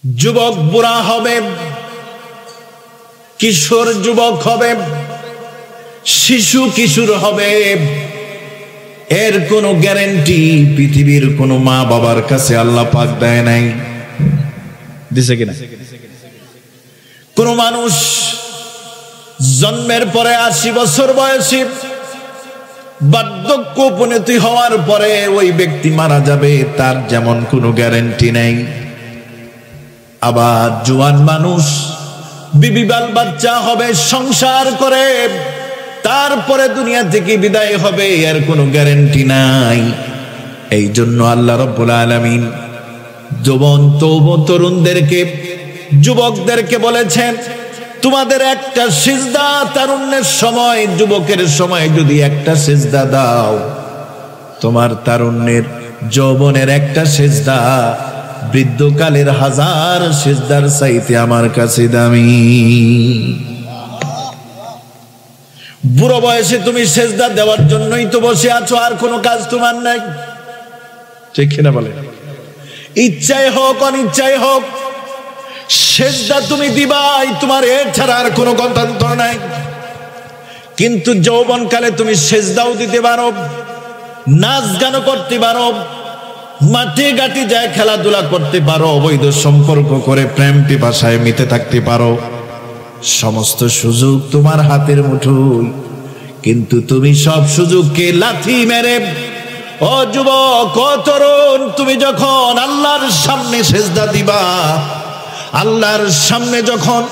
যুবক বুড়া হবে, কিশোর যুবক হবে, শিশু কিশোর হবে, এর কোনো গ্যারান্টি পৃথিবীর কোনো মা বাবার কাছে আল্লাহ পাক দেয় নাই। দিছে কিনা? কোন মানুষ জন্মের পরে 80 বছর বয়সী বার্ধক্য উপনীতি হওয়ার পরে ওই ব্যক্তি মারা যাবে, তার যেমন কোনো গ্যারান্টি নেই। আবার জওয়ান মানুষ বিবি বাল বাচ্চা হবে, সংসার করে তারপরে দুনিয়া থেকে বিদায় হবে, এর কোনো গ্যারান্টি নাই। এই জন্য আল্লাহ রাব্বুল আলামিন যৌবন তরুণদেরকে, যুবকদেরকে বলেছেন, তোমাদের একটা সিজদা তারুণ্যের সময়, যুবকের সময় যদি একটা সিজদা দাও, তোমার তারুণ্যের যৌবনের একটা সিজদা বৃদ্ধকালের 1000 সিজদার চাইতে আমার কাছে দামি। বুড়ো বয়সে তুমি সিজদা দেওয়ার জন্যই তো বসে আছো, আর কোনো কাজ তোমার নাই, ঠিক কিনা বলে? ইচ্ছাই হোক অনিচ্ছাই হোক সিজদা তুমি দিবাই, তোমার এর ছাড়া আর কোনো গত্যন্তর নাই। কিন্তু যৌবনকালে তুমি সিজদাও দিতে পারো, নাচ গান করতে পারো, মাঠে ঘাটে যায় খেলাধুলা করতে পারো, অবৈধ সম্পর্ক করে প্রেম পিপাসায় মিতে থাকতে পারো, সমস্ত সুযোগ তোমার হাতের মুঠোয়। কিন্তু তুমি সব সুযোগকে লাথি মেরে, ও যুবক ও তরুণ, তুমি যখন আল্লাহর সামনে সিজদা দিবা, আল্লাহর সামনে যখন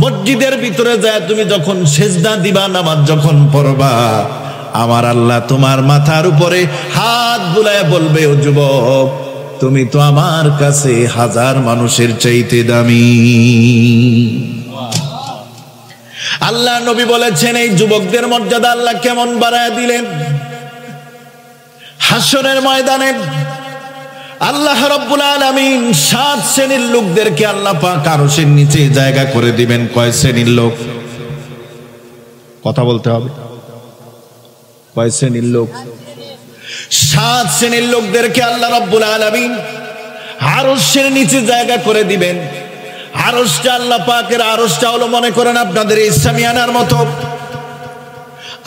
মসজিদের ভিতরে যায় তুমি যখন সিজদা দিবা, নামাজ যখন পড়বা, আমার আল্লাহ তোমার মাথার উপরে হাত বুলায় বলবে, ও যুবক, তুমি তো আমার কাছে 1000 মানুষের চাইতে দামি। আল্লাহ নবী বলেছেন, এই যুবকদের মর্যাদা আল্লাহ কেমন বাড়ায় দিলেন। হাসরের ময়দানে আল্লাহ রাব্বুল আলামিন 7 শ্রেণীর লোকদেরকে আল্লাহ পাক আরশের নিচে জায়গা করে দিবেন। কয় শ্রেণীর লোক? কথা বলতে হবে। কয় শ্রেণীর লোক? 7 শ্রেণীর লোকদেরকে আল্লাহ রাব্বুল আলামিন আরশের নিচে জায়গা করে দিবেন। আরশটা আল্লাহ পাকের আরশটা হলো, মনে করেন আপনাদের এই সামিয়ানার মতো।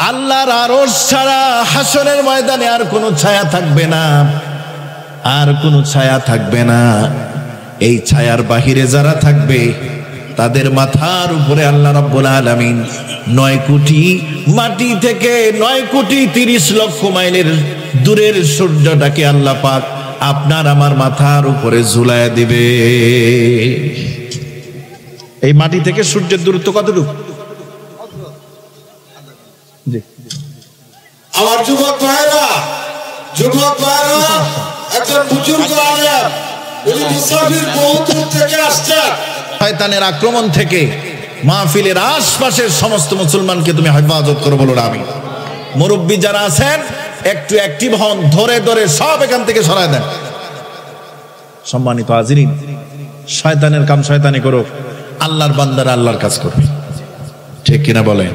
আল্লাহর আরশ ছাড়া হাসরের ময়দানে আর কোনো ছায়া থাকবে না, আর কোনো ছায়া থাকবে না। এই ছায়ার বাহিরে যারা থাকবে তাদের মাথার উপরে আল্লাহ রাব্বুল আলামিন 9 কোটি মাটি থেকে 9 কোটি 30 লক্ষ মাইলের দূরের সূর্যটাকে আল্লাহ পাক আপনার আমার মাথার উপরে ঝুলায় দিবে। এই মাটি থেকে সূর্যের দূরত্ব কতটুকু? আমার যুবক ভাইরা, একজন বুজুর্গ আলেম, উনি মুসাফির বহু দূর থেকে আসছেন। শয়তানের আক্রমণ থেকে মাহফিলের আশপাশের সমস্ত মুসলমানকে তুমি হেফাজত করো, বলো আমি। মুরব্বী যারা আছেন একটু অ্যাক্টিভ হন, ধরে ধরে সব এখান থেকে সরায় দেন। সম্মানিত হাজিরিন, শয়তানের কাম শয়তানি করো, আল্লাহর বান্দারা আল্লাহর কাজ করবে, ঠিক কিনা বলেন?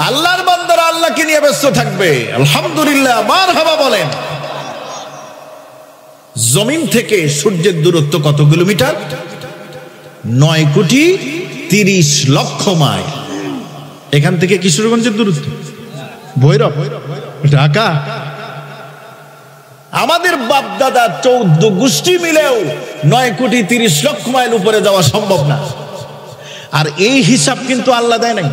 আল্লাহর বান্দারা আল্লাহকে নিয়ে ব্যস্ত থাকবে। আলহামদুলিল্লাহ, মারহাবা বলেন। জমিন থেকে সূর্যের দূরত্ব কত কিলোমিটার? 9 কোটি 30 লক্ষ মাইল। এখান থেকে কিশোরগঞ্জের দূরত্ব, ভৈরব, ঢাকা। আমাদের বাপ দাদা 14 গোষ্ঠী মিলেও 9 কোটি 30 লক্ষ মাইল উপরে যাওয়া সম্ভব না। আর এই হিসাব কিন্তু আল্লাহ দেয় নাই,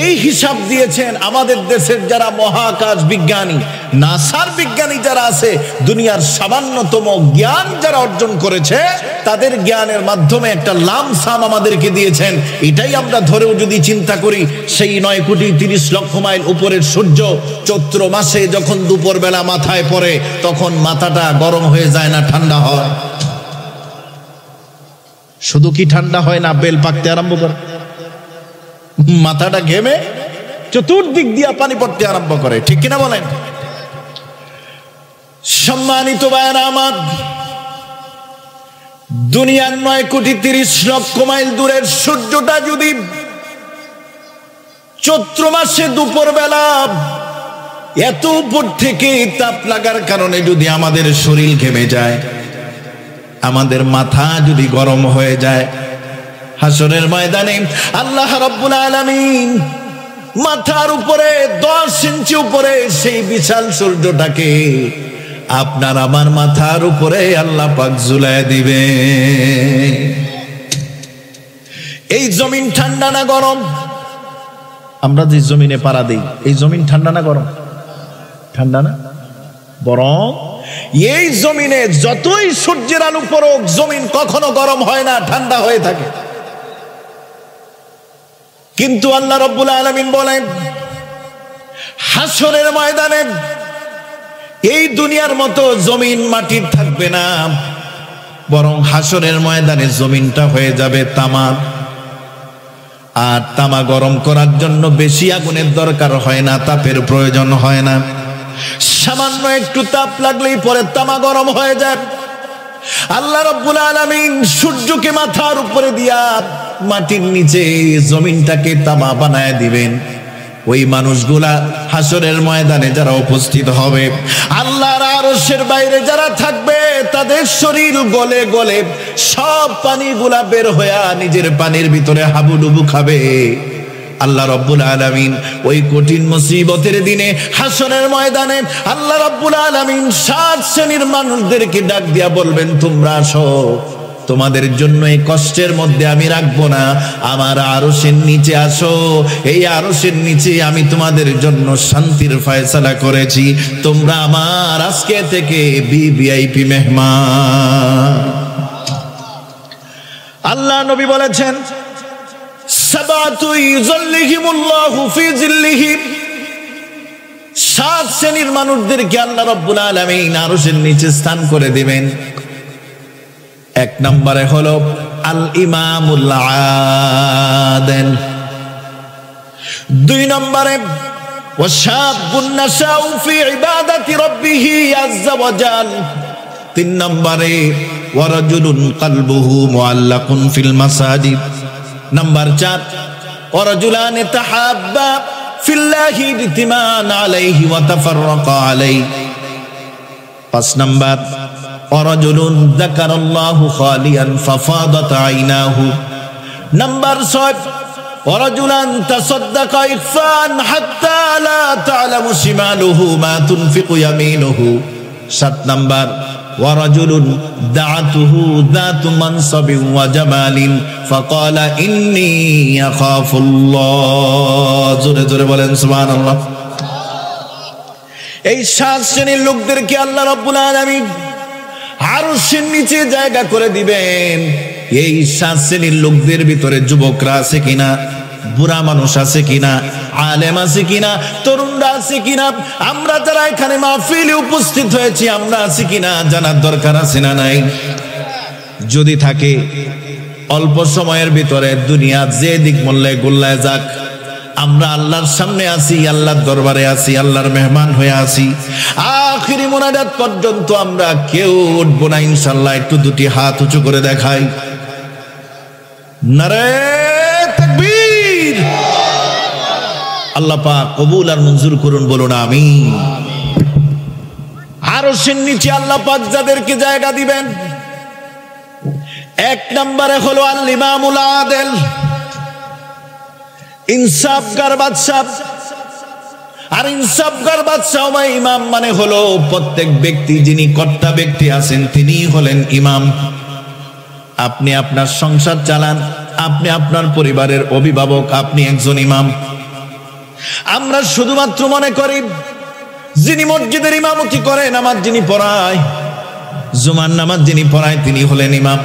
এই হিসাব দিয়েছেন আমাদের দেশের যারা মহাকাশ বিজ্ঞানী, নাসার বিজ্ঞানী যারা আছে, দুনিয়ার সামান্যতম জ্ঞান যারা অর্জন করেছে, তাদের জ্ঞানের মাধ্যমে একটা লামসাম আমাদেরকে দিয়েছেন। এটাই আমরা ধরেও যদি চিন্তা করি, সেই 9 কোটি 30 লক্ষ মাইল উপরের সূর্য চৈত্র মাসে যখন দুপুরবেলা মাথায় পড়ে, তখন মাথাটা গরম হয়ে যায় না ঠান্ডা হয়? শুধু কি ঠান্ডা হয় না, বেল পাকতে আরম্ভ করে, মাথাটা ঘেমে চতুর্দিক দিয়া পানি পড়তে আরম্ভ করে, ঠিক কিনা বলেন? সম্মানিত ভাইয়েরা আমার, দুনিয়ার 9 কোটি 30 লক্ষ মাইল দূরের সূর্যটা যদি চৈত্র মাসে দুপুর বেলা এত উপর থেকে তাপ লাগার কারণে যদি আমাদের শরীর ঘেমে যায়, আমাদের মাথা যদি গরম হয়ে যায়, হাসরের ময়দানে আল্লাহ রাব্বুল আলামিন মাথার উপরে 10 ইঞ্চি উপরে সেই বিশাল সূর্যটাকে আপনার আমার মাথার উপরে আল্লাহ পাক ঝুলায় দিবে। এই জমিন ঠান্ডা না গরম? আমরা যে জমিনে পাড়া দিই, এই জমিন ঠান্ডা না গরম? ঠান্ডা না, বরং এই জমিনে যতই সূর্যের আলো পড়ুক জমিন কখনো গরম হয় না, ঠান্ডা হয়ে থাকে। কিন্তু আল্লাহ রাব্বুল আলামিন বলেন হাসরের ময়দানে এই দুনিয়ার মতো জমিন মাটির থাকবে না, বরং হাসরের ময়দানে জমিনটা হয়ে যাবে তামা। আর তামা গরম করার জন্য বেশি আগুনের দরকার হয় না, তাপের প্রয়োজন হয় না। সামান্য একটু তাপ লাগলেই পরে তামা গরম হয়ে যায়। আল্লাহ রাব্বুল আলামিন সূর্যকে মাথার উপরে দিয়া মাটির নিচে জমিনটাকে তামা বানায় দিবেন। ওই মানুষগুলা হাসরের ময়দানে যারা উপস্থিত হবে, আল্লাহর আরশের বাইরে যারা থাকবে, তাদের শরীর গলে গলে সব পানিগুলা বের হইয়া নিজের পানির ভিতরে হাবুডুবু খাবে। আল্লাহ রাব্বুল আলামিন ওই কঠিন মুসিবতের দিনে হাসরের ময়দানে আল্লাহ রাব্বুল আলামিন 7 শ্রেণীর মানুষদেরকে ডাক দিয়া বলবেন, তোমরা আসো, তোমাদের জন্য এই কষ্টের মধ্যে আমি রাখবো না, আমার আরশের নিচে আসো। এই আরশের নিচে আমি তোমাদের জন্য শান্তির ফয়সালা করেছি, তোমরা আমার আজকে থেকে ভিভিআইপি মেহমান। আল্লাহ নবী বলেছেন, সাবাতু ইযল্লিহিমুল্লাহু ফি যিল্লিহি, 7 শ্রেণীর মানুষদেরকে আল্লাহ রাব্বুল আলামিন আরশের নিচে স্থান করে দিবেন। 1 নম্বরে হলো আল ইমামুল আদিল, 2 নম্বরে ওয়াশাবুন নাশাউ ফি ইবাদাতি রাব্বিহি আযজা ওয়া জাল, 3 নম্বরে ওয়ারাজুলুন কলবুহু মুআল্লাকুন ফিল মাসাজিদ, নাম্বার 4 ওয়ারাজুলান তাহাব্বা ফিল্লাহি ইতিমান আলাইহি ওয়া তাফাররাকা আলাইহি, 5 নম্বর ওয়ারাজুলুন যাকারাল্লাহু খালিয়ান ফাফাদাত আইনাহু, নাম্বার 6 ওয়ারাজুলান তাসাদদাকা ইখফান হাত্তা লা তা'লামু শিমালুহু মা তুনফিকু ইয়ামিনুহু, 7 নম্বর ওয়ারাজুলুন দাআতুহু যাতু মানসাবিন ওয়া জামালিন ফাকালা ইন্নী আখাফুল্লাহ। জোরে জোরে বলেন সুবহানাল্লাহ। এই 7 শ্রেণীর লোকদেরকে আল্লাহ রাব্বুল আলামিন আরশের নিচে জায়গা করে দিবেন। এই 7 শ্রেণীর লোকদের ভিতরে যুবকরা আছে কিনা, বুড়া মানুষ আছে কিনা, আলেম আছে কিনা, তরুণরা আছে কিনা, আমরা যারা এখানে মাহফিলে উপস্থিত হয়েছি আমরা আছি কিনা জানার দরকার আছে না নাই? যদি থাকে অল্প সময়ের ভিতরে দুনিয়া যে দিক মল্লে গোল্লায় যাক, আমরা আল্লাহর সামনে আছি, আল্লাহর দরবারে আছি, আল্লাহর মেহমান হয়ে আছি। আখিরি মুনাজাত পর্যন্ত আমরা কেউ উঠবো না ইনশাআল্লাহ। একটু 2টি হাত উঁচু করে দেখাই, নারে তাকবীর। আল্লাহ পাক কবুল আর মঞ্জুর করুন, বলুন আমিন। আরশের নিচে আল্লাহ পাক যাদেরকে জায়গা দিবেন, 1 নম্বরে হলো আল ইমামুল আদিল, ইনসাফগার বাদশা। আর ইনসাফগার বাদশা বা ইমাম মানে হলো প্রত্যেক ব্যক্তি যিনি কর্তা ব্যক্তি আছেন তিনি হলেন ইমাম। আপনি আপনার সংসার চালান, আপনি আপনার পরিবারের অভিভাবক, আপনি একজন ইমাম। আমরা শুধুমাত্র মনে করি যিনি মসজিদের ইমামতি করে, নামাজ যিনি পড়ায়, জুমার নামাজ যিনি পড়ায় তিনি হলেন ইমাম।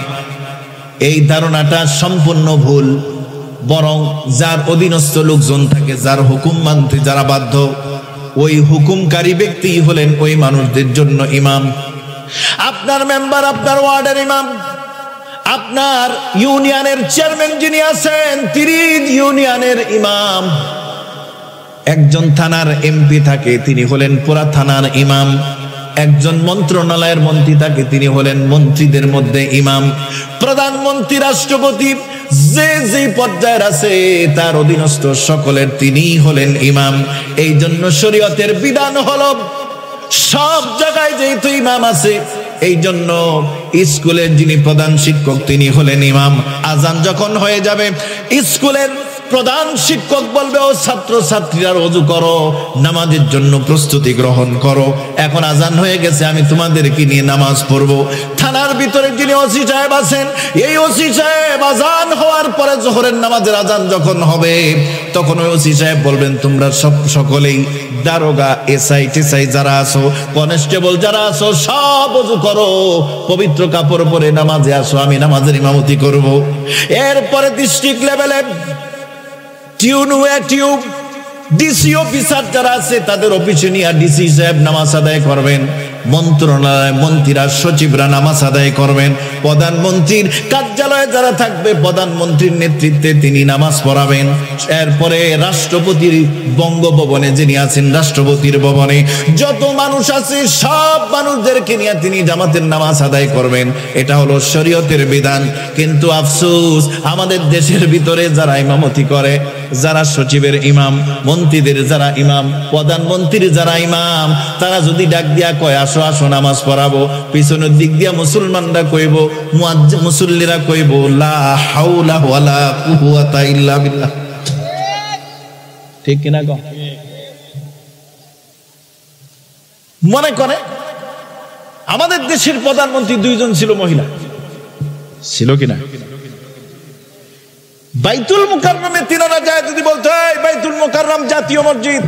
এই ধারণাটা সম্পূর্ণ ভুল। বরং যার অধীনস্থ লোকজন থাকে, যার হুকুম মানতে যারা বাধ্য, ওই হুকুমকারী ব্যক্তি হলেন ওই মানুষদের জন্য ইমাম। আপনার মেম্বার আপনার ওয়ার্ডের ইমাম, আপনার ইউনিয়নের চেয়ারম্যান যিনি আছেন তিনি ইউনিয়নের ইমাম। একজন থানার এমপি থাকে, তিনি হলেন পুরা থানার ইমাম। একজন মন্ত্রণালয়ের মন্ত্রী থাকে, তিনি হলেন মন্ত্রীদের মধ্যে ইমাম। প্রধানমন্ত্রী, রাষ্ট্রপতি যে যে পর্যায়ের আছে তার অধীনস্থ সকলের তিনিই হলেন ইমাম। এই জন্য শরীয়তের বিধান হলো সব জায়গায় যেহেতু ইমাম আছে, এই জন্য স্কুলের যিনি প্রধান শিক্ষক তিনি হলেন ইমাম। আজান যখন হয়ে যাবে স্কুলের প্রধান শিক্ষক বলবে, ও ছাত্র ছাত্রীরা ওযু করো, নামাজের জন্য প্রস্তুতি গ্রহণ করো, এখন আজান হয়ে গেছে, আমি তোমাদেরকে নিয়ে নামাজ পড়বো। থানার ভিতরে যিনি ওসি সাহেব আছেন, এই ওসি সাহেব আজান হওয়ার পরে জোহরের নামাজের আজান যখন হবে তখন ওই ওসি সাহেব বলবেন, তোমরা সকলেই দারোগা, এসআই টেসআই যারা আছো, কনস্টেবল যারা আছো, সব ওযু করো, পবিত্র কাপড় পরে নামাজে আসো, আমি নামাজের ইমামতি করব। এরপরে ডিস্ট্রিক্ট লেভেলে টিউব ডিসি অফিসার যারা আছে তাদের অফিসে নিয়ে ডিসি সাহেব নামাজ আদায় করবেন, মন্ত্রণালয় মন্ত্রীরা সচিবরা নামাজ আদায় করবেন, প্রধানমন্ত্রীর কার্যালয়ে যারা থাকবে প্রধানমন্ত্রীর নেতৃত্বে তিনি নামাজ পড়াবেন। এরপরে রাষ্ট্রপতির বঙ্গভবনে যিনি আছেন, রাষ্ট্রপতির ভবনে যত মানুষ আছে সব মানুষদেরকে নিয়ে তিনি জামাতের নামাজ আদায় করবেন। এটা হলো শরীয়তের বিধান। কিন্তু আফসোস, আমাদের দেশের ভিতরে যারা ইমামতি করে, যারা সচিবের ইমাম, মন্ত্রীদের যারা ইমাম, প্রধানমন্ত্রীর যারা ইমাম, তারা যদি ডাক দিয়া কয় আসো আসো নামাজ পড়াবো, পিছনের দিক দিয়া মুসলমানরা কইব, মুসল্লিরা কইব লা হাওলা ওয়ালা কুওয়াতা ইল্লা বিল্লাহ। ঠিক কিনা গো? মনে করে আমাদের দেশের প্রধানমন্ত্রী দুইজন ছিল মহিলা, ছিল কিনা? বাইতুল মুকাররমে তিনারা যায়, যদি বলতো এই বাইতুল মুকাররম জাতীয় মসজিদ,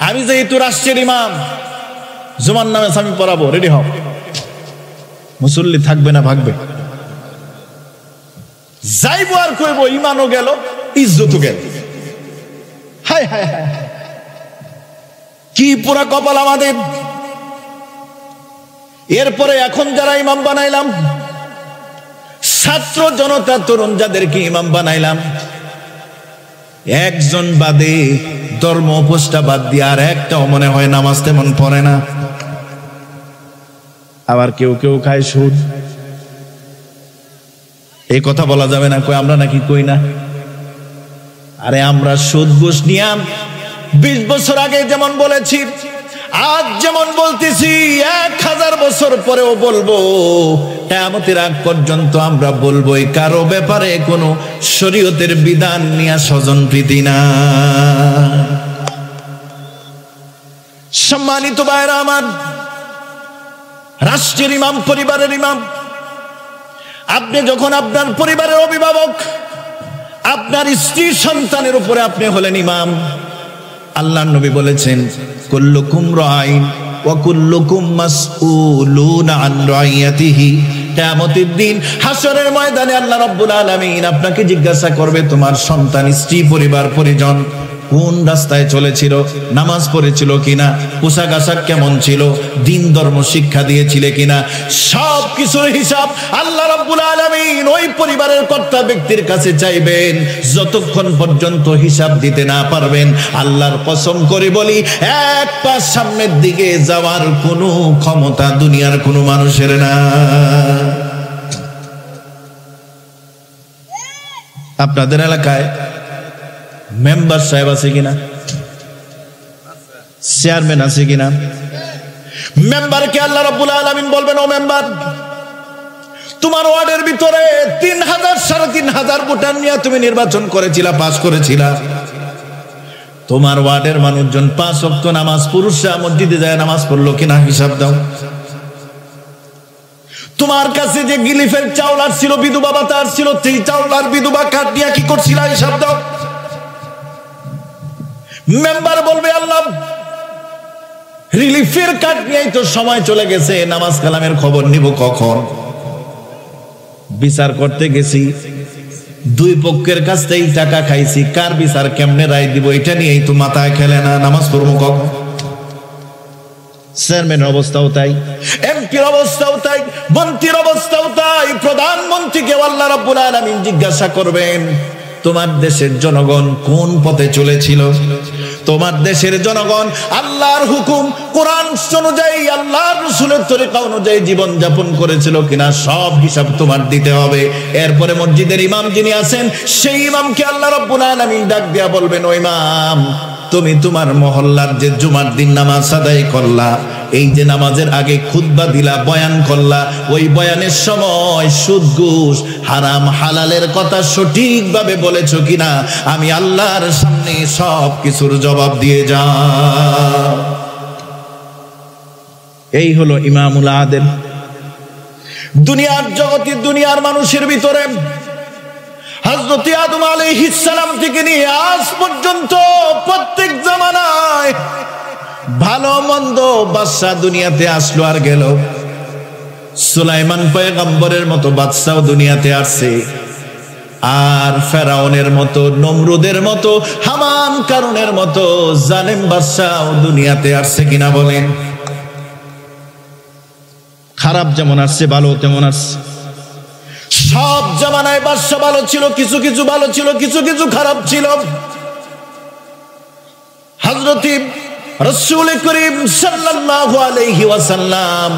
আমি যেহেতু রাষ্ট্রের ইমাম, জুমার নামে আমি পড়াবো, রেডি হও। মুসল্লি থাকবে না ভাগবে, যাইবো আর কইব ইমানও গেল, ইজ্জতও গেল। হায় হায় হায়, কি পুরা কপাল আমাদের। এরপরে এখন যারা ইমাম বানাইলাম, ছাত্র জনতা তরুণ যাদেরকে ইমাম বানাইলাম, একজন বাদে ধর্ম উপোষটা বাদ দিয়ে আর একটাও মনে হয় নামাজ তেমন পড়ে না। আবার কেউ কেউ খায় সুদ। এই কথা বলা যাবে না, কই আমরা নাকি কই না? আরে আমরা সুদ ঘুষ নিয়াম 20 বছর আগে যেমন বলেছি, আজ যেমন বলতেছি, 1000 বছর পরেও বলবো, কিয়ামতের আগ পর্যন্ত আমরা বলবোই, কারো ব্যাপারে কোনো শরীয়তের বিধান নিয়ে স্বজন প্রীতি না। সম্মানিত ভাইরা আমার, রাষ্ট্রের ইমাম, পরিবারের ইমাম, আপনি যখন আপনার পরিবারের অভিভাবক, আপনার স্ত্রী সন্তানের উপরে আপনি হলেন ইমাম। আল্লাহর নবী বলেছেন, কুল্লুকুম রাইন ওয়া কুল্লুকুম মাসউলুন আন রাইয়াতিহি। কিয়ামতের দিন হাসরের ময়দানে আল্লাহ রাব্বুল আলামিন আপনাকে জিজ্ঞাসা করবে, তোমার সন্তান, স্ত্রী, পরিবার পরিজন কোন রাস্তায় চলেছিল, নামাজ পড়েছিল কিনা, পোশাক আশাক কেমন ছিল, দিন ধর্ম শিক্ষা দিয়েছিলে কিনা, সব কিছুর হিসাব আল্লাহ রাব্বুল আলামিন ওই পরিবারের কর্তা ব্যক্তির কাছে চাইবেন। যতক্ষণ পর্যন্ত হিসাব দিতে না পারবেন, আল্লাহর কসম করে বলি, এক পা সামনের দিকে যাওয়ার কোনো ক্ষমতা দুনিয়ার কোনো মানুষের না। আপনাদের এলাকায় মেম্বার সাহেব আছে কিনা, চেয়ারম্যান আছে কিনা? মেম্বারকে আল্লাহ রাব্বুল আলামিন বলবেন, ও মেম্বার, তোমার ওয়ার্ডের ভিতরে 3000 3500 ভোটার নিয়ে তুমি নির্বাচন করেছিলা, পাস করেছিলা। তোমার ওয়ার্ডের মানুষজন 5 ওয়াক্ত নামাজ, পুরুষরা মসজিদে যায় নামাজ পড়লো কিনা হিসাব দাও। তোমার কাছে যে গিলিফের চাউল আসছিল, বিধবা ভাতা আসছিল, সেই চাউল আর বিধবা কার্ড নিয়ে কি করছিলা হিসাব দাও। মেম্বার বলবে, আল্লাহ, রিলিফের কার্ড নিয়েই তো সময় চলে গেছে, নামাজ কালামের খবর নিব কখন? বিচার করতে গেছি, দুই পক্ষের কাছ থেকে টাকা খাইছি, কার বিচার কেমনে রায় দিব এটা নিয়েই তো মাথায় খেলে না, নামাজ পড়বো কখন? চেয়ারম্যানের অবস্থাও তাই, এমপির অবস্থাও তাই, মন্ত্রীর অবস্থাও তাই। প্রধানমন্ত্রীকে আল্লাহ রাব্বুল আলামিন জিজ্ঞাসা করবেন, তোমার দেশের জনগণ কোন পথে চলেছিল? তোমার দেশের জনগণ আল্লাহর হুকুম, কোরআন অনুযায়ী, আল্লাহর রাসূলের তরিকা অনুযায়ী জীবন যাপন করেছিল কিনা, সব হিসাব তোমার দিতে হবে। এরপরে মসজিদের ইমাম যিনি আছেন, সেই ইমামকে আল্লাহ রাব্বুল আলামিন ডাক দিয়া বলবেন, ও ইমাম, তুমি তোমার মহল্লার যে জুমার দিন নামাজ আদায় করলা, এই যে নামাজের আগে খুতবা দিলা, বয়ান করলা, ওই বয়ানের সময় সুদ ঘুষ হারাম হালালের কথা সঠিকভাবে বলেছো কিনা আমি আল্লাহর সামনে সব কিছুর জবাব দিয়ে যাও। এই হলো ইমামুল আদেল। দুনিয়ার জগতে, দুনিয়ার মানুষের ভিতরে হযরত আদম আলাইহিস সালাম থেকে নিয়ে আজ পর্যন্ত প্রত্যেক জামানায় ভালো মন্দ বাদশা দুনিয়াতে আসলো আর গেল। সুলাইমান পয়গম্বরের মতো বাদশাও দুনিয়াতে আসছে, আর ফেরাউনের মতো, নমরুদের মতো, হামান কারুনের মতো জালেম বাদশাও দুনিয়াতে আসছে কিনা বলেন? খারাপ যেমন আসছে, ভালো তেমন আসছে। সব জামানায় বাদশা ভালো ছিল, কিছু কিছু ভালো ছিল, কিছু কিছু খারাপ ছিল। হযরত রাসূল করিম সাল্লাল্লাহু আলাইহি ওয়াসাল্লাম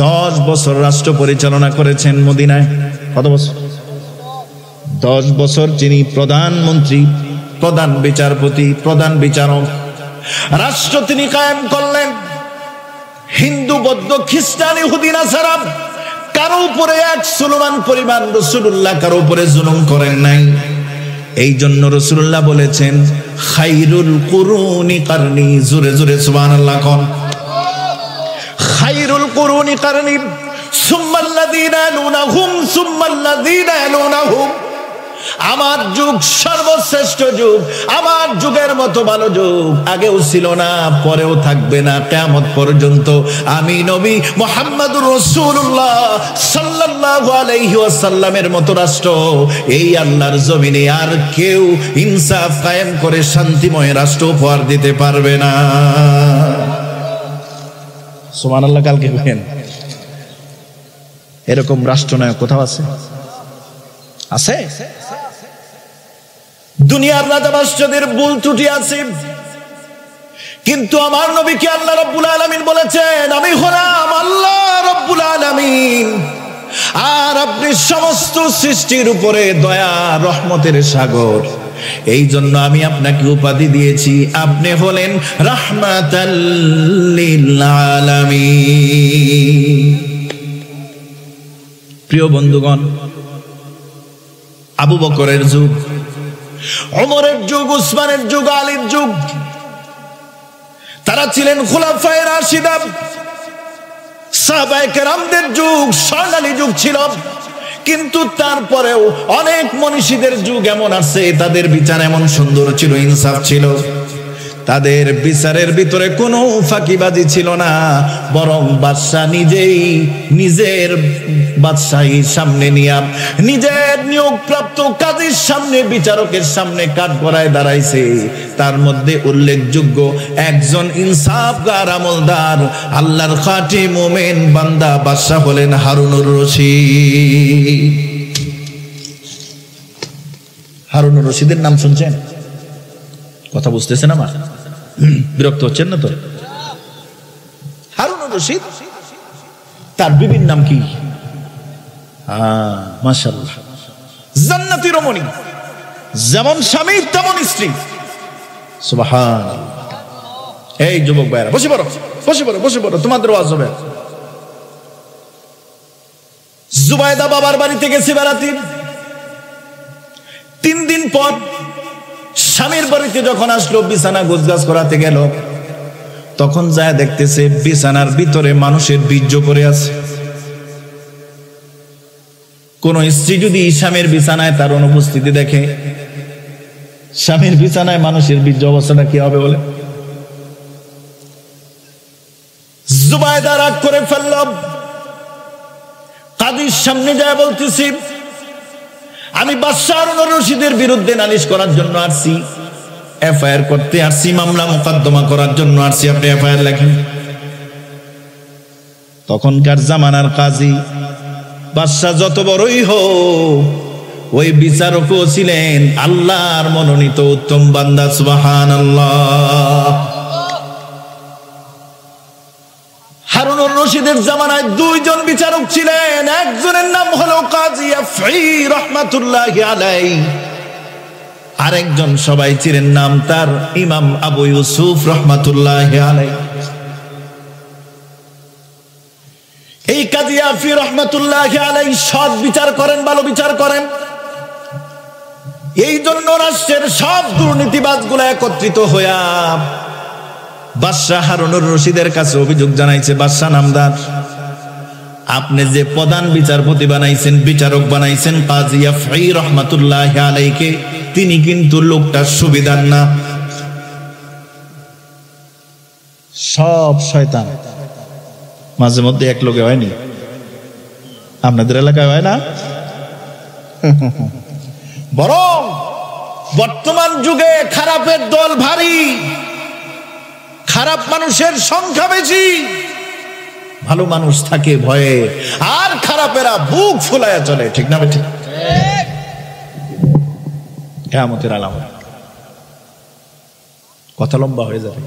10 বছর রাষ্ট্র পরিচালনা করেছেন মদিনায়। কত বছর? 10 বছর যিনি প্রধানমন্ত্রী, প্রধান বিচারপতি, প্রধান বিচারক, রাষ্ট্র তিনি কায়েম করলেন। হিন্দু, বৌদ্ধ, খ্রিস্টান, ইহুদি, নাসারা কারো উপরে এক সুলমান পরিমাণ রাসূলুল্লাহ কারো উপরে জুলুম করেন নাই। এই জন্য রাসূলুল্লাহ বলেছেন খায়রুল কুরুনি কারনি। জোরে জোরে সুবহানাল্লাহ কোন। খায়রুল কুরুনি কারনি সুম্মাল্লাযীনা ইয়ালুনাহুম সুম্মাল্লাযীনা ইয়ালুনাহুম। আমার যুগ সর্বশ্রেষ্ঠ যুগ, আমার যুগের মতো ভালো যুগ আগেও ছিল না, পরেও থাকবে না কিয়ামত পর্যন্ত। আমি নবী মুহাম্মদুর রাসূলুল্লাহ সাল্লাল্লাহু আলাইহি ওয়াসাল্লামের মতো রাষ্ট্র এই আল্লাহর জমিনে আর কেউ ইনসাফ কায়েম করে শান্তিময় রাষ্ট্র উপহার দিতে পারবে না। সুবহানাল্লাহ। কালকে বলেন এরকম রাষ্ট্রনায়ক কোথাও আছে? আছে? দুনিয়ার রাজা বাদশাদের ভুল ত্রুটি আছে, কিন্তু আমার নবীকে আল্লাহ রাব্বুল আলামিন বলেছেন আমি হলাম আল্লাহ রাব্বুল আলামিন, আর আপনি সমস্ত সৃষ্টির উপরে দয়া রহমতের সাগর। এই জন্য আমি আপনাকে উপাধি দিয়েছি, আপনি হলেন রাহমাতাল লিল আলামিন। প্রিয় বন্ধুগণ, আবু বকরের যুগ, ওমরের যুগ, উসমানের যুগ, আলীর যুগ, তারা ছিলেন খুলাফায়ে রাশিদা। সাহাবায়ে কেরামদের যুগ স্বর্ণালী যুগ ছিল, কিন্তু তারপরেও অনেক মনীষীদের যুগ এমন আছে তাদের বিচার এমন সুন্দর ছিল, ইনসাফ ছিল, তাদের বিচারের ভিতরে কোনো ফাঁকিবাজি ছিল না, বরং বাদশা নিজেই নিজের বাদশাহী সামনে নিয়ে নিজের নিয়োগপ্রাপ্ত কাজীর সামনে, বিচারকের সামনে কাঠগড়ায় দাঁড়াইছে। তার মধ্যে উল্লেখযোগ্য একজন ইনসাফগার আমলদার আল্লাহর খাঁটি মুমিন বান্দা বাদশা হলেন হারুনুর রশিদ। হারুনুর রশিদের নাম শুনছেন? কথা বুঝতেছেন আমার? বিরক্ত হচ্ছেন না তো? হারুনুর রশিদ, তার বিবির নাম কি? মাশাআল্লাহ, জান্নাতি রমণী, যেমন স্বামী তেমন স্ত্রী। সুবহানাল্লাহ। এই যুবক ভাইরা বসে পড়ো, বসে পড়ো, বসে পড়ো, তোমাদের ওয়াজ হবে। জুবাইদা বাবার বাড়িতে গেছে বেড়াতে। 3 দিন পর স্বামীর বাড়িতে যখন আসলো, বিছানা গোছগাছ করাতে গেল, তখন যায় দেখতেছে বিছানার ভিতরে মানুষের বীর্য পড়ে আছে। কোন স্ত্রী যদি স্বামীর বিছানায় তার অনুপস্থিতি দেখে, স্বামীর বিছানায় মানুষের বীর্য, অবস্থাটা কি হবে বলে? জুবাইদা রাগ করে ফেলল, কাজীর সামনে যায় বলতেছি আমি বাদশা হারুনুর রশিদের বিরুদ্ধে নালিশ করার জন্য আসছি, এফআইআর করতে আসছি, মামলা মোকদ্দমা করার জন্য আসছি, আপনি এফআইআর লেখেন। তখনকার জামানার কাজী বাদশা যত বড়ই হোক, ওই বিচারকও ছিলেন আল্লাহর মনোনীত উত্তম বান্দা। সুবহানাল্লাহ। হারুনুর রশিদের জামানায় 2 জন বিচারক ছিলেন, একজনের নাম হলো কাজী আফঈ রাহমাতুল্লাহি আলাইহি, আরেকজন সবাই চিনেন, নাম তার ইমাম আবু ইউসুফ রহমাতুল্লাহি আলাইহি। এই কাজী আফি রহমাতুল্লাহি আলাইহি সৎ বিচার করেন, ভালো বিচার করেন। এই জন্য রাষ্ট্রের সব দুর্নীতিবাজগুলো একত্রিত হইয়া বাদশাহ হারুনুর রশিদের কাছে অভিযোগ জানাইছে, বাদশাহ নামদার, আপনি যে প্রধান বিচারপতি বানাইছেন, বিচারক বানাইছেন কাজী আফি রহমাতুল্লাহি আলাইহিকে, তিনি কিন্তু লোকটা সুবিধার না, সব শয়তান। মাঝে মধ্যে এক লোকে হয়নি, আপনাদের এলাকায় হয় না? বরং বর্তমান যুগে খারাপের দল ভারী, খারাপ মানুষের সংখ্যা বেশি, ভালো মানুষ থাকে ভয়ে, আর খারাপেরা বুক ফুলায়া চলে। ঠিক না ঠিক? কিয়ামতের আলামত। কথা লম্বা হয়ে যাবে,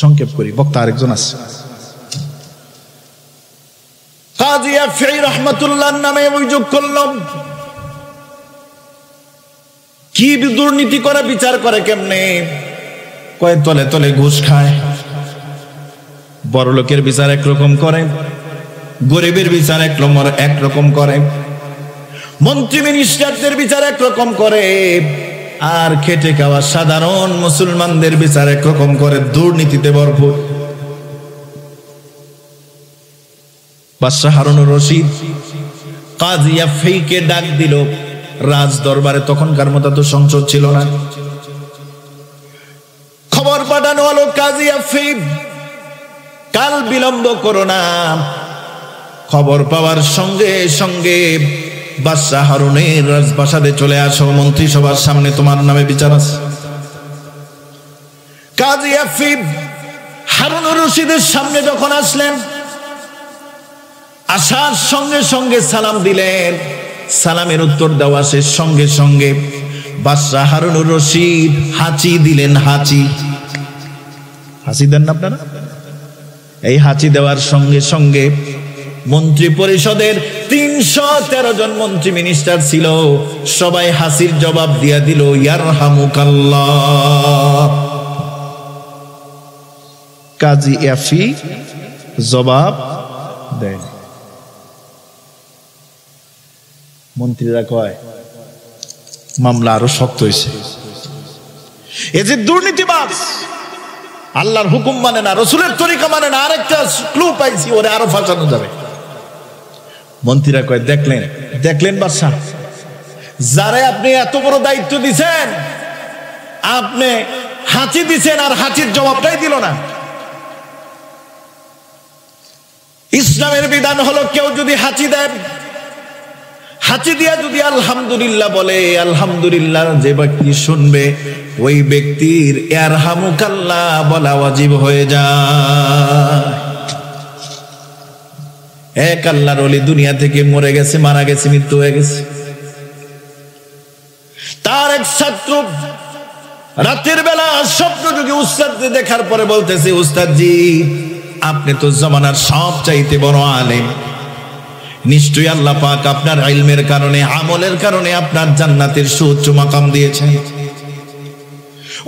সংক্ষেপ করি, বক্তা আরেকজন আছে। কাজী আফি রহমাতুল্লাহর নামে অভিযোগ করলাম, কি দুর্নীতি করে, বিচার করে কেমনে? কয় তলে তলে ঘুষ খায়। বড় লোকের বিচার একরকম করে, গরিবের বিচার একরকম করে, মন্ত্রী মিনিস্টারদের বিচার একরকম করে, আর খেটে খাওয়া সাধারণ মুসলমানদের বিচার একরকম করে। দুর্নীতিতে ভরপুর। বাদশাহ হারুনুর রশিদ কাজী আফিকে ডাক দিল রাজ দরবারে। তখনকার মতো তো সংসদ ছিল না। খবর পাঠানো হলো, কাজী আফি, কাল বিলম্ব করো না। খবর পাওয়ার সঙ্গে সঙ্গে বাদশাহ হারুনের রাজপ্রাসাদে চলে আসো, মন্ত্রিসভার সামনে তোমার নামে বিচার আছে। কাজী আফি হারুনুর রশিদের সামনে যখন আসলেন, আসার সঙ্গে সঙ্গে সালাম দিলেন। সালামের উত্তর দেওয়া শেষ সঙ্গে সঙ্গে বাদশাহ হারুনুর রশিদ হাঁচি দিলেন। হাঁচি দেন না আপনারা? এই হাঁচি দেওয়ার সঙ্গে সঙ্গে মন্ত্রী পরিষদের 313 জন মন্ত্রী মিনিস্টার ছিল, সবাই হাসির জবাব দিয়া দিল, ইয়ারহামুকাল্লাহ। কাজী আফি জবাব দেয়। মন্ত্রীরা কয় মামলা আরো শক্ত হয়েছে। এই যে দুর্নীতিবাজ, আল্লাহর হুকুম মানে না, রসুলের তরিকা মানে না, আরেকটা ক্লু পাইছি, ওরে আরো ফাঁসানো যাবে। মন্ত্রীরা কয় দেখলেন বাদশাহ, যারে আপনি এত বড় দায়িত্ব দিছেন, আপনি হাঁচি দিছেন আর হাঁচির জবাবটাই দিল না। ইসলামের বিধান হলো, কেউ যদি হাঁচি দেন, হাঁচি দিয়া যদি আলহামদুলিল্লাহ বলে, আলহামদুলিল্লাহ যে ব্যক্তি শুনবে, ওই ব্যক্তির ইয়ারহামুকাল্লাহ বলা ওয়াজিব হয়ে যায়। এক আল্লাহর ওলি দুনিয়া থেকে মরে গেছে, মারা গেছে, মৃত্যু হয়ে গেছে। তার এক ছাত্র রাতের বেলা স্বপ্নযোগে উস্তাদকে দেখার পরে বলতেছে, উস্তাদজি, আপনি তো জমানার সব চাইতে বড় আলেম, নিশ্চয়ই আল্লাহ পাক আপনার ইলমের কারণে, আমলের কারণে আপনার জান্নাতের সুউচ্চ মাকাম দিয়েছেন।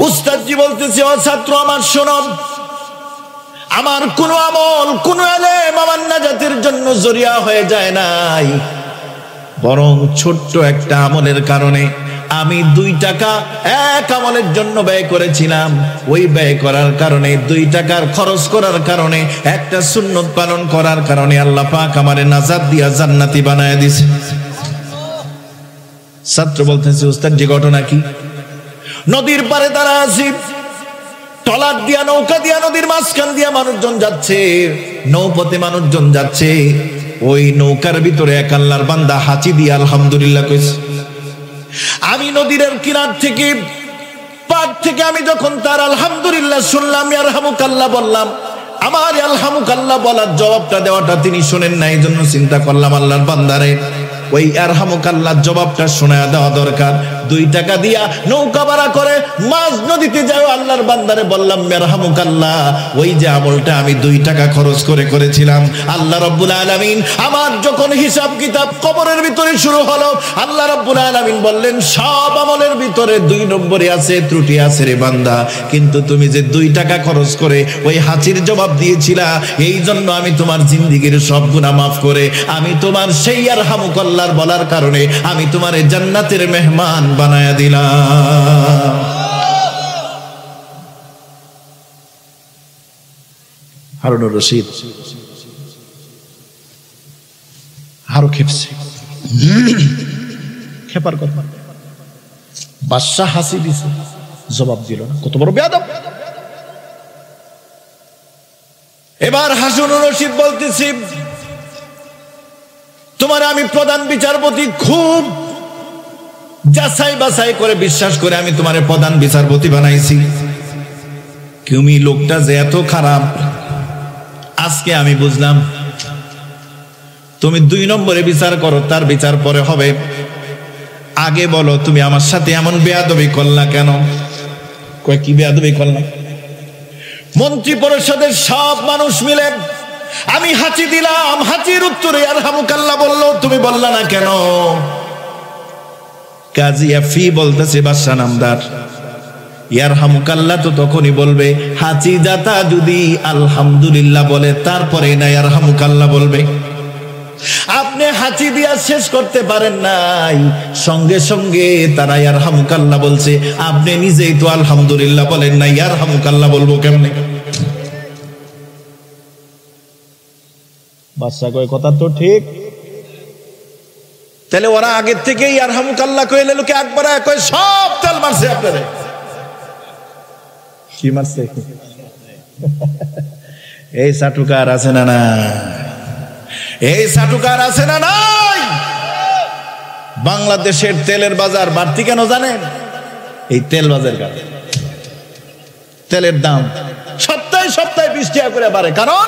উস্তাদজি বলতেছে, ও ছাত্র আমার শোনো, আমার কোন আমল, কোন ইলম আমার নাজাতের জন্য জরিয়া হয়ে যায় নাই, বরং ছোট্ট একটা আমলের কারণে আমি 2 টাকা এক আমলের জন্য ব্যয় করেছিলাম। ওই ব্যয় করার কারণে, 2 টাকার খরচ করার কারণে, একটা সুন্নত পালন করার কারণে আল্লাহ পাক আমারে নাজাত দিয়া জান্নাতি বানায় দিয়েছে। ছাত্র বলতেছে, উস্তাদ যে ঘটনা কি? নদীর পারে দাঁড়া আছি, ট্রলার দিয়া, নৌকা দিয়া, নদীর মাঝখান দিয়া মানুষজন যাচ্ছে, নৌপথে মানুষজন যাচ্ছে। ওই নৌকার ভিতরে এক আল্লাহর বান্দা হাঁচি দিয়া আলহামদুলিল্লাহ কইছে। আমি নদীর কিনার থেকে, পাড় থেকে আমি যখন তার আলহামদুলিল্লাহ শুনলাম, ইয়ারহামুকাল্লাহ বললাম, আমার ইয়ারহামুকাল্লাহ বলার জবাবটা দেওয়াটা তিনি শুনেন না। এই জন্য চিন্তা করলাম, আল্লাহর বান্দারে ওই ইয়ারহামুকাল্লাহ জবাবটা শোনায়া দেওয়া দরকার। 2 টাকা দিয়া নৌকা ভাড়া করে মাঝ নদীতে যাও। আল্লাহর বান্দারে বললাম ইয়ারহামুকাল্লাহ, ওই যে আমলটা আমি 2 টাকা খরচ করে করেছিলাম, আল্লাহ রাব্বুল আলামিন আমার যখন হিসাব কিতাব কবরের ভিতরে শুরু হলো, আল্লাহ রাব্বুল আলামিন বললেন সব আমলের ভিতরে 2 নম্বরে আছে, ত্রুটি আছে রে বান্দা, কিন্তু তুমি যে 2 টাকা খরচ করে ওই হাঁচির জবাব দিয়েছিলা, এই জন্য আমি তোমার জিন্দেগীর সব গুনাহ মাফ করে আমি তোমার সেই ইয়ারহামুকাল্লাহর বলার কারণে আমি তোমার জান্নাতের মেহমান বানায়া দিলাম। হারুনুর রশিদ আরো খেপছে, খেপার কথা। বাদশাহ হাসি দিছে, জবাব দিল না, কত বড় বেয়াদব। এবার হারুনুর রশিদ বলতেছি, তোমার আমি প্রধান বিচারপতি খুব যাচাই বাছাই করে বিশ্বাস করে আমি তোমার প্রধান বিচারপতি বানাইছি, তুমি লোকটা যে এত খারাপ আজকে আমি বুঝলাম। তুমি 2 নম্বরে বিচার করো, তার বিচার পরে হবে। আগে বলো তুমি আমার সাথে এমন বেয়াদবি করলা কেন? কয় কি বেয়াদবি করলাম? মন্ত্রী পরিষদের সব মানুষ মিলে আমি হাঁচি দিলাম, হাঁচির উত্তরে ইয়ারহামুকাল্লাহ বলল, তুমি বললা না কেন? কাজী আফি বলতেছে বাদশা নামদার, ইয়ারহামুকাল্লাহ তো তখনই বলবে হাঁচি দাতা যদি আলহামদুলিল্লাহ বলে তারপরে না ইয়ারহামুকাল্লাহ বলবে। আপনি হাঁচি দিয়া শেষ করতে পারেন নাই, সঙ্গে সঙ্গে তারা ইয়ারহামুকাল্লাহ বলছে, আপনি নিজেই তো আলহামদুলিল্লাহ বলেন না, ইয়ারহামুকাল্লাহ বলবো কেমনে? বাদশা কয় কথা তো ঠিক, তাহলে ওরা আগের থেকেই ইয়ারহামুকাল্লাহ কইলে লোকে একবার কয় সব তেল মারছে আপনারে। কি মারছে? এই সাটুকার আছে না না? এই সাটুকার আছে না নাই? বাংলাদেশের তেলের বাজার বাড়তি কেন জানেন? এই তেল বাজার কারণে। তেলের দাম সপ্তাহে সপ্তাহে 20 টাকা করে বাড়ে, কারণ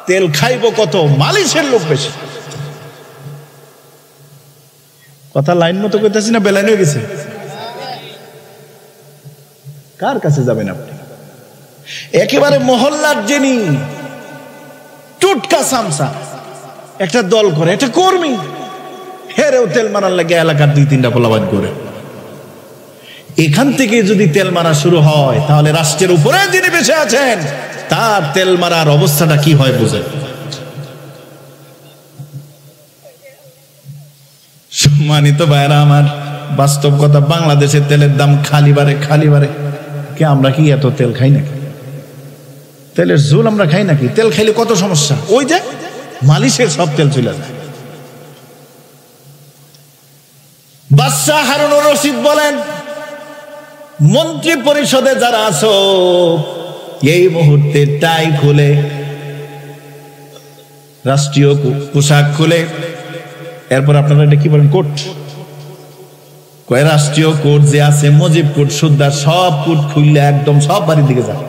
তেল খাইব কত, মালিশের লোক বেশি। কথা লাইন মতো কইতেছি না বেলাইন হয়ে গেছে? কার কাছে যাবেন আপনি? একেবারে মহল্লার যিনি টুটকা সামসা একটা দল করে, একটা কর্মী, হেরেও তেল মারার লাগে এলাকার 2-3টা পোলাবাদ করে। এখান থেকে যদি তেল মারা শুরু হয় তাহলে রাষ্ট্রের উপরে যিনি বেঁচে আছেন তার তেল মারার অবস্থাটা কি হয় বুঝেন। সম্মানিত ভাইরা আমার, বাস্তব কথা, বাংলাদেশের তেলের দাম খালি বাড়ে খালি বাড়ে। কে আমরা কি এত তেল খাই নাকি? তেলের ঝোল আমরা খাই নাকি? তেল খাইলে কত সমস্যা, ওই যে মালিশের সব তেল চলে যায়। বাদশাহ হারুনুর রশিদ বলেন, মন্ত্রী পরিষদে যারা আছো এই মুহূর্তে টাই খুলে, রাষ্ট্রীয় পোশাক খুলে, এরপর আপনারা এটা কি বলেন, কোট, কয় রাষ্ট্রীয় কোট যে আছে মুজিব কোট সুদ্ধা সব কোট খুললে একদম সব বাড়ির দিকে যায়।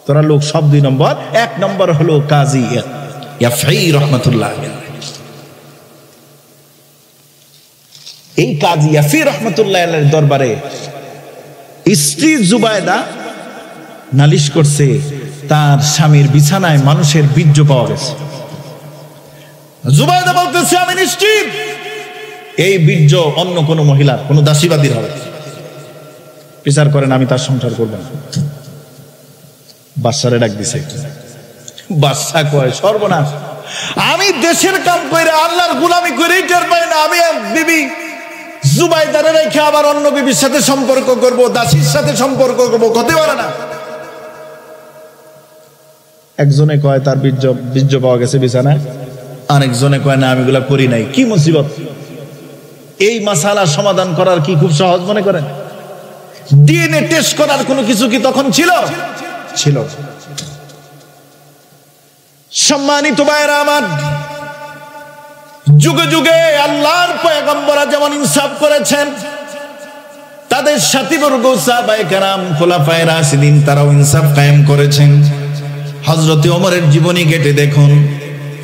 তোরা লোক সব 2 নম্বর, 1 নম্বর হলো কাজী আফি রহমাতুল্লাহ। এই কাজী আফি রহমাতুল্লাহ দরবারে স্ত্রী জুবায়দা নালিশ করছে, তার স্বামীর বিছানায় মানুষের বীর্য পাওয়া গেছে। জুবায়দা বলতেছে আমি নিশ্চিত এই বীর্য অন্য কোন মহিলার, কোন দাসীবাদীর হবে, বিচার করেন, আমি তার সংসার করব না। বাদশারে ডাক দিছে। বাদশা কয় সর্বনাশ, আমি দেশের কাম করে আল্লাহর গোলামি করে টের পাই না, আমি বিবি জুবাইদারে রেখে আবার অন্য বিবির সাথে সম্পর্ক করব, দাসীর সাথে সম্পর্ক করব, হতে পারে না। একজনে কয় তার বীর্য পাওয়া গেছে বিছানায়, আরেকজনে কয় না আমি এগুলা করি নাই। কি মুসিবত! এই মাসালা সমাধান করার কি খুব সহজ মনে করেন? ডিএনএ টেস্ট করার কোনো কিছু কি তখন ছিল? ছিল। সম্মানিত ভাইরা আমার, যুগে যুগে আল্লাহর পয়গম্বররা যেমন ইনসাফ করেছেন, তাদের সাথীবর্গ সাহাবায়ে কেরাম খোলাফায়ে রাশিদিন তারাও ইনসাফ কায়েম করেছেন। হযরত ওমরের জীবনী ঘেঁটে দেখুন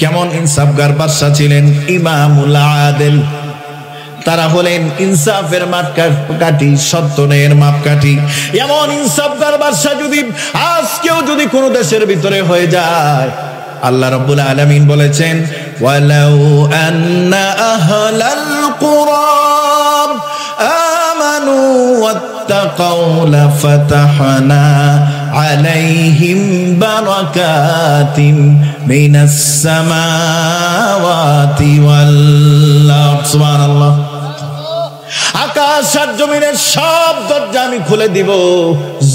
কেমন ইনসাফগার বাদশা ছিলেন, ইমামুল আদিল। তারা হলেন ইনসাফের মাপকাঠি, সত্য ন্যায়ের মাপকাঠি। এমন ইনসাফদার বাদশা যদি আজকেও যদি কোনো দেশের ভিতরে হয়ে যায়, আল্লাহ রাব্বুল আলামিন বলেছেন, ওয়ালাউ আন্না আহলাল কুরা আমানু ওয়াত্তাকাউ লাফাতাহনা আলাইহিম বারাকাতিন মিনাস সামাওয়াতি ওয়াল আরদ। সুবহানাল্লাহ। আকাশ আর জমিনের সব দরজা আমি খুলে দিব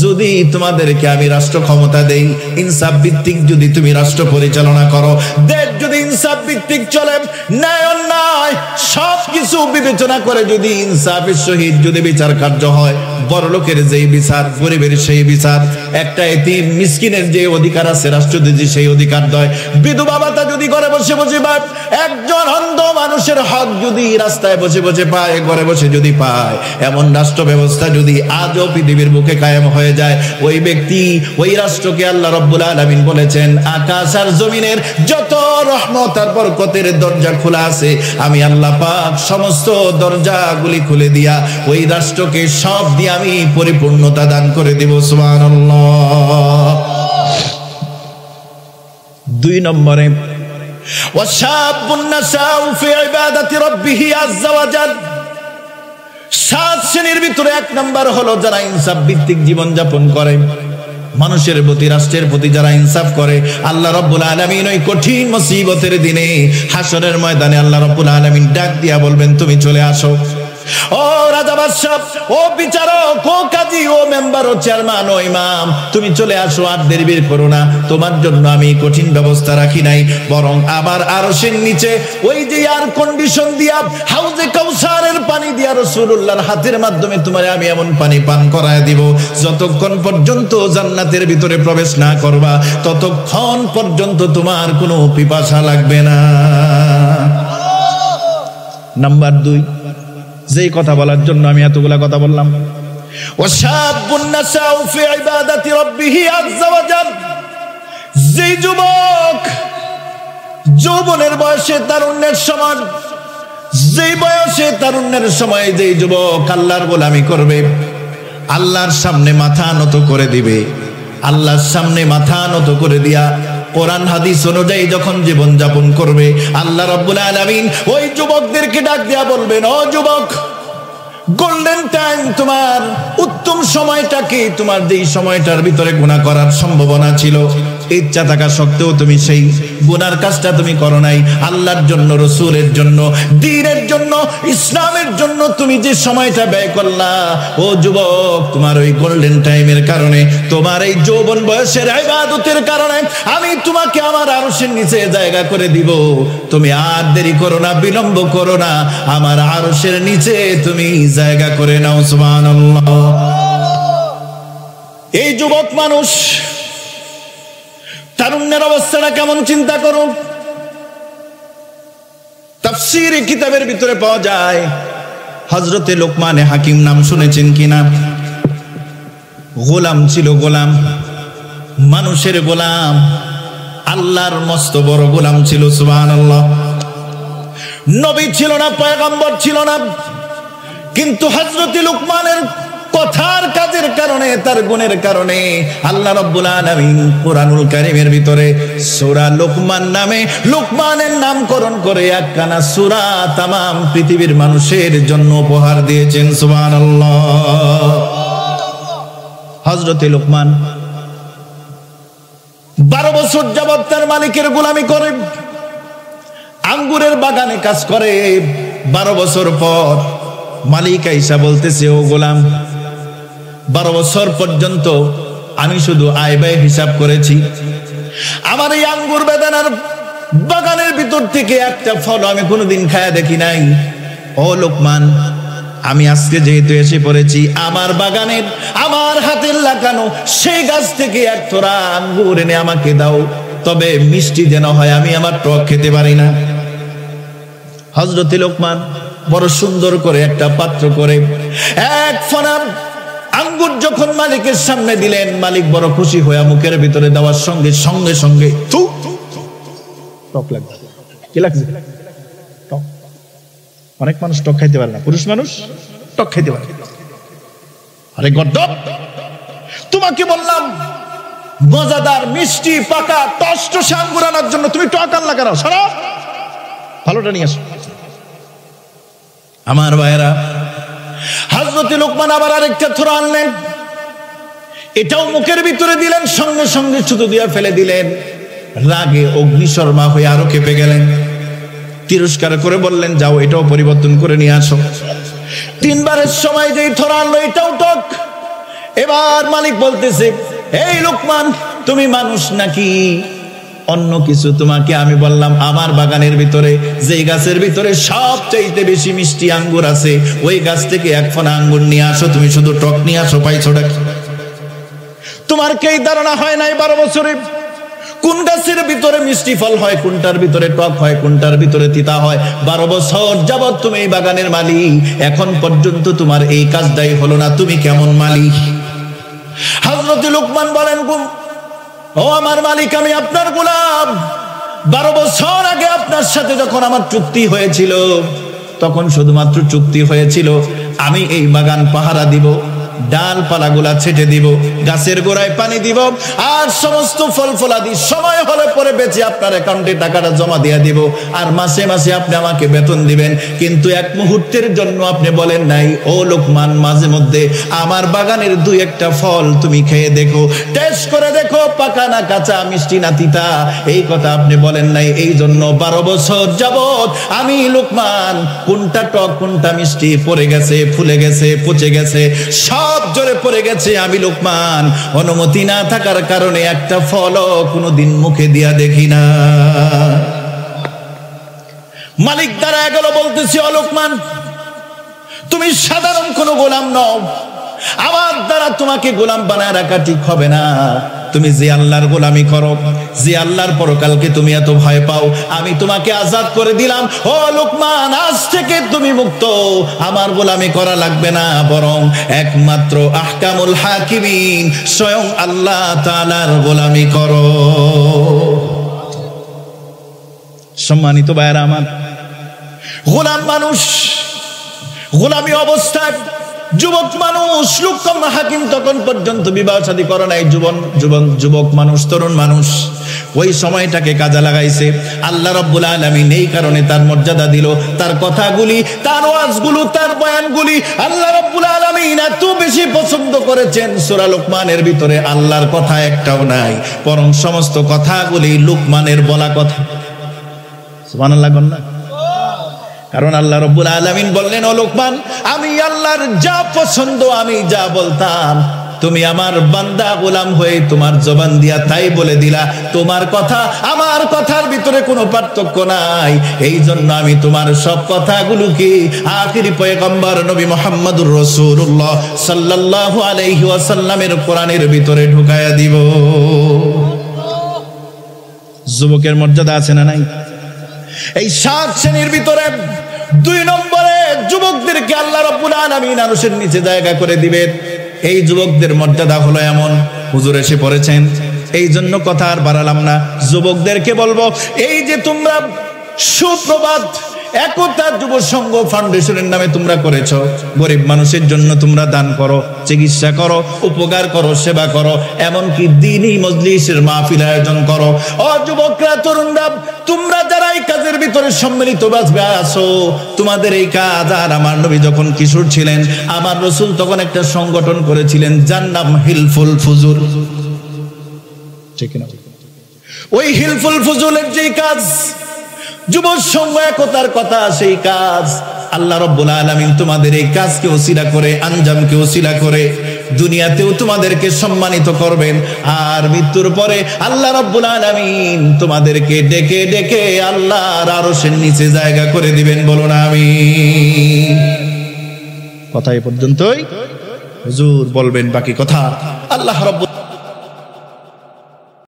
যদি তোমাদেরকে আমি রাষ্ট্র ক্ষমতা দেই। ইনসাফ ভিত্তিক যদি তুমি রাষ্ট্র পরিচালনা করো, দেশ যদি ইনসাফ ভিত্তিক চলে, ন্যায় অন্যায় সবকিছু বিবেচনা করে যদি ইনসাফের সহিত যদি বিচার কার্য হয়, বড় লোকের যেই বিচার, গরিবের সেই বিচার, একটা এতিম মিসকিনের যে অধিকার আছে রাষ্ট্র যদি সেই অধিকার দেয়, বিধবা ভাতা যদি ঘরে বসে বসে পায়, একজন অন্ধ মানুষের হক যদি রাস্তায় বসে বসে পায়, ঘরে বসে যদি পায়, এমন রাষ্ট্র ব্যবস্থা যদি আজও পৃথিবীর বুকে কায়েম হয়ে যায়, ওই ব্যক্তি ওই রাষ্ট্রকে আল্লাহ রাব্বুল আলামিন বলেছেন, আকাশ আর জমিনের যত রহমত আর বরকতের দরজা খোলা আছে, আমি আল্লাহ পাক সমস্ত দরজাগুলি খুলে দিয়া ওই রাষ্ট্রকে সব দিয়ে আমি পরিপূর্ণতা দান করে দেব। সুবহানাল্লাহ। 2 নম্বরে, ওয়াশাবুন নাসাউ ফি ইবাদাতি রাব্বিহি আযজা ওয়া জাল। 7 শ্রেণীর ভিতরে 1 নম্বর হলো যারা ইনসাফ ভিত্তিক জীবন যাপন করে, মানুষের প্রতি, রাষ্ট্রের প্রতি যারা ইনসাফ করে। আল্লাহ রাব্বুল আলামিন ওই কঠিন মুসিবতের দিনে হাসরের ময়দানে আল্লাহ রাব্বুল আলামিন ডাক দিয়া বলবেন, তুমি চলে আসো। ও রাজা বাদশা, ও বিচারক, ও কাজী, ও মেম্বার, ও চেয়ারম্যান, ও ইমাম, তুমি চলে আসো, আর দেরি বের করো না। তোমার জন্য আমি কঠিন ব্যবস্থা রাখি নাই, বরং আবার আরশের নিচে ওই যে এয়ার কন্ডিশন দিয়া হাউজে কাউসারের পানি দিয়া রাসূলুল্লাহর হাতের মাধ্যমে তোমারে আমি এমন পানি পান করায় দিব, যতক্ষণ পর্যন্ত জান্নাতের ভিতরে প্রবেশ না করবা ততক্ষণ পর্যন্ত তোমার কোনো পিপাসা লাগবে না। নাম্বার 2, যেই কথা বলার জন্য আমি এতগুলা কথা বললাম, ওয়াশাবুন নাসাউ ফি ইবাদাতি রাব্বিহি আযজা ওয়া জাল। যেই যুবক যৌবনের বয়সে, তারুণ্যের সময়, যেই বয়সে তারুণ্যের সময় যেই যুবক আল্লাহর গোলামি করবে, আল্লাহর সামনে মাথা নত করে দিবে, আল্লাহর সামনে মাথা নত করে দিয়া কোরআন হাদিস অনুযায়ী যখন জীবন যাপন করবে, আল্লাহ রাব্বুল আলামিন ওই যুবকদেরকে ডাক দিয়া বলবেন, ও যুবক, গোল্ডেন টাইম, তোমার উত্তম সময়টা কি? তোমার যেই সময়টার ভিতরে গুনাহ করার সম্ভাবনা ছিল, ইচ্ছা থাকা সত্ত্বেও তুমি সেই গুনার কাজটা তুমি করো নাই। আল্লাহর জন্য, রাসূলের জন্য, দ্বীনের জন্য, ইসলামের জন্য তুমি যে সময়টা ব্যয় করলা, ও যুবক, তোমার ওই গোল্ডেন টাইমের কারণে, তোমার এই যৌবন বয়সের ইবাদতের কারণে আমি তোমাকে আমার আরশের নিচে জায়গা করে দিব। তুমি আর দেরি করো না, বিলম্ব করো না, আমার আরশের নিচে তুমি জায়গা করে নাও। সুবহানাল্লাহ। এই যুবক মানুষ তারুণ্যের অবস্থাটা কেমন চিন্তা করো। তাফসীরে কিতাবের ভিতরে পাওয়া যায়, হযরতে লোকমানে হাকিম নাম শুনেছেন কিনা? গোলাম ছিল, গোলাম, মানুষের গোলাম, আল্লাহর মস্ত বড় গোলাম ছিল। সুবহানাল্লাহ। নবী ছিল না, পয়গম্বর ছিল না, কিন্তু হযরতে লোকমানের কথার কাজের কারণে, তার গুণের কারণে আল্লাহ রাব্বুল আলামিন কুরআনুল কারীমের ভিতরে সূরা লোকমান নামে লোকমানের নামকরণ করে একখানা সূরা তামাম পৃথিবীর মানুষের জন্য উপহার দিয়েছেন। সুবহানাল্লাহ। হযরতে লোকমান 12 বছর যাবত তার মালিকের গোলামি করে, আঙ্গুরের বাগানে কাজ করে। 12 বছর পর মালিক আইসা বলতেছে, ও গোলাম, 12 বছর পর্যন্ত আমি শুধু আয় ব্যয় হিসাব করেছি, আমার এই আঙ্গুর বেদানার বাগানের ভিতর থেকে একটা ফল আমি কোনোদিন খায়া দেখি নাই। ও লোকমান, আমি আজকে যেহেতু এসে পড়েছি, আমার বাগানের, আমার হাতের লাগানো সেই গাছ থেকে এক থোড়া আঙ্গুর এনে আমাকে দাও, তবে মিষ্টি যেন হয়, আমি আমার টক খেতে পারি না। হযরতে লোকমান বড় সুন্দর করে একটা পাত্র করে এক ফনা আঙ্গুর যখন মালিকের সামনে দিলেন, মালিক বড় খুশি হয়ে মুখের ভিতরে দেওয়ার সঙ্গে সঙ্গে সঙ্গে টক লাগছে। কি লাগছে? টক। অনেক মানুষ টক খাইতে পারে না, পুরুষ মানুষ টক খাইতে পারে। আরে গর্দভ, তোমাকে বললাম মজাদার মিষ্টি পাকা টসটসে আঙ্গুর আনার জন্য তুমি টক আনলা কেন? সরো, ভালোটা নিয়ে আসো। আমার ভাইয়েরা, হযরত লোকমান আবার আরেকটা থোড়া আনলেন, এটাও মুখের ভিতরে দিলেন, সঙ্গে সঙ্গে ছুতো দিয়া ফেলে দিলেন। রাগে অগ্নিশর্মা হয়ে আরো কেঁপে গেলেন। তিরস্কার করে বললেন, যাও এটাও পরিবর্তন করে নিয়ে আসো। তিনবারের সময় যেই থোড়া আনলো এটাও টক। এবার মালিক বলতেছে, এই লোকমান, তুমি মানুষ নাকি অন্য কিছু? তোমাকে আমি বললাম আমার বাগানের ভিতরে যে গাছের ভিতরে সবচাইতে বেশি মিষ্টি আঙ্গুর আছে ওই গাছ থেকে এক ফনা আঙ্গুর নিয়ে আসো, তুমি শুধু টক নিয়ে আসো, পাইছো নাকি? তোমার কি ধারণা হয় নাই 12 বছরে কোন গাছের ভিতরে মিষ্টি ফল হয়, কোনটার ভিতরে টক হয়, কোনটার ভিতরে তিতা হয়? 12 বছর যাবত তুমি এই বাগানের মালিক, এখন পর্যন্ত তোমার এই কাজটাই হলো না, তুমি কেমন মালিক? হযরত লোকমান বলেন, ও আমার মালিক, আমি আপনার গোলাম। 12 বছর আগে আপনার সাথে যখন আমার চুক্তি হয়েছিল, তখন শুধুমাত্র চুক্তি হয়েছিল আমি এই বাগান পাহারা দিব, ডালপালাগুলা ছেটে দিব, গাছের গোড়ায় পানি দিব, আর সমস্ত ফল ফলাদি সময় হলে পরে বেচে আপনার অ্যাকাউন্টে টাকাটা জমা দিয়ে দিব, আর মাসে মাসে আপনি আমাকে বেতন দিবেন। কিন্তু এক মুহূর্তের জন্য আপনি বলেন নাই, ও লোকমান, মাঝে মধ্যে আমার বাগানের 2-1টা ফল তুমি খেয়ে দেখো, টেস্ট করে দেখো পাকা না কাঁচা, মিষ্টি না তিতা, এই কথা আপনি বলেন নাই। এই জন্য 12 বছর যাবত আমি লোকমান কোনটা টক কোনটা মিষ্টি পড়ে গেছে, ফুলে গেছে, পচে গেছে, সব জোরে পড়ে গেছে। আমি লোকমান অনুমতি না থাকার কারণে একটা ফলও কোনোদিন মুখে দিয়া দেখি না। মালিক দ্বারা গেল, বলতেছি, ও লোকমান, তুমি সাধারণ কোনো গোলাম নও, আমার দ্বারা তোমাকে গোলাম বানায় রাখা ঠিক হবে না। তুমি যে আল্লাহর গোলামি করো, যে আল্লাহর পরকালকে তুমি এত ভয় পাও, আমি তোমাকে আজাদ করে দিলাম। ও লোকমান, আজ থেকে তুমি মুক্ত, আমার গোলামি করা লাগবে না, বরং একমাত্র আহকামুল হাকিমিন স্বয়ং আল্লাহ তাআলার গোলামি করো। সম্মানিত ভাইরা আমার, গোলাম মানুষ গোলামি অবস্থায় যুবক মানুষ, লুকমান হাকিম তখন পর্যন্ত বিবাহ শাদী করে নাই, যুবক মানুষ, তরুণ মানুষ, ওই সময়টাকে কাজে লাগাইছে। আল্লাহ রাব্বুল আলামিন এই কারণে তার মর্যাদা দিল, তার কথাগুলি, তার ওয়াজগুলো, তার বয়ানগুলি আল্লাহ রাব্বুল আলামিন এত বেশি পছন্দ করেছেন। সূরা লোকমানের ভিতরে আল্লাহর কথা একটাও নাই, বরং সমস্ত কথাগুলি লোকমানের বলা কথা। সুবহানাল্লাহ বলেন না? কারণ আল্লাহ রাব্বুল আলামিন বললেন, ও লোকমান, আমি আল্লাহর যা পছন্দ আমি যা বলতাম, তুমি আমার বান্দা গোলাম হয়ে তোমার জবান দিয়া তাই বলে দিলা। তোমার কথা আমার কথার ভিতরে কোনো পার্থক্য নাই, এই জন্য আমি তোমার সব কথাগুলোকে আখিরি পয়গম্বর নবী মুহাম্মদুর রাসূলুল্লাহ সাল্লাল্লাহু আলাইহি ওয়াসাল্লামের কোরআনের ভিতরে ঢুকায়া দিব। যুবকের মর্যাদা আছে না নাই? এই 7 শ্রেণীর ভিতরে 2 নম্বরে যুবকদেরকে আল্লাহ রাব্বুল আলামিন আরশের নিচে জায়গা করে দিবেন। এই যুবকদের মর্যাদা হলো এমন, হুজুর এসে পড়েছেন, এই জন্য কথা আর বাড়ালাম না। যুবকদেরকে বলবো, এই যে তোমরা সুপ্রভাত একতা যুব সংঘ ফাউন্ডেশনের নামে তোমরা করেছো, গরিব মানুষের জন্য তোমরা দান করো, চিকিৎসা করো, উপকার করো, সেবা করো, এমনকি দ্বীনি মজলিসের মাহফিল আয়োজন করো। ও যুবকরা, তরুণরা, তোমরা যারা এই কাজের ভিতরে সম্মিলিত বাজবে আছো, তোমাদের এই কাজ, আর আমার নবী যখন কিশোর ছিলেন, আমার রাসূল তখন একটা সংগঠন করেছিলেন যার নাম হিলফুল ফুজুল, ঠিক না? ওই হিলফুল ফুজুলের যে কাজ, যুব সংঘ একতার কথা, সেই কাজ আল্লাহ রাব্বুল আলামিন তোমাদের এই কাজকে ওসিলা করে, আঞ্জামকে ওসিলা করে দুনিয়াতেও তোমাদেরকে সম্মানিত করবেন, আর মৃত্যুর পরে আল্লাহ রাব্বুল আলামিন তোমাদেরকে ডেকে ডেকে আল্লাহর আরশের নিচে জায়গা করে দিবেন। বলুন আমিন। কথা এই পর্যন্তই, হুজুর বলবেন বাকি কথা। আল্লাহ রাব্বুল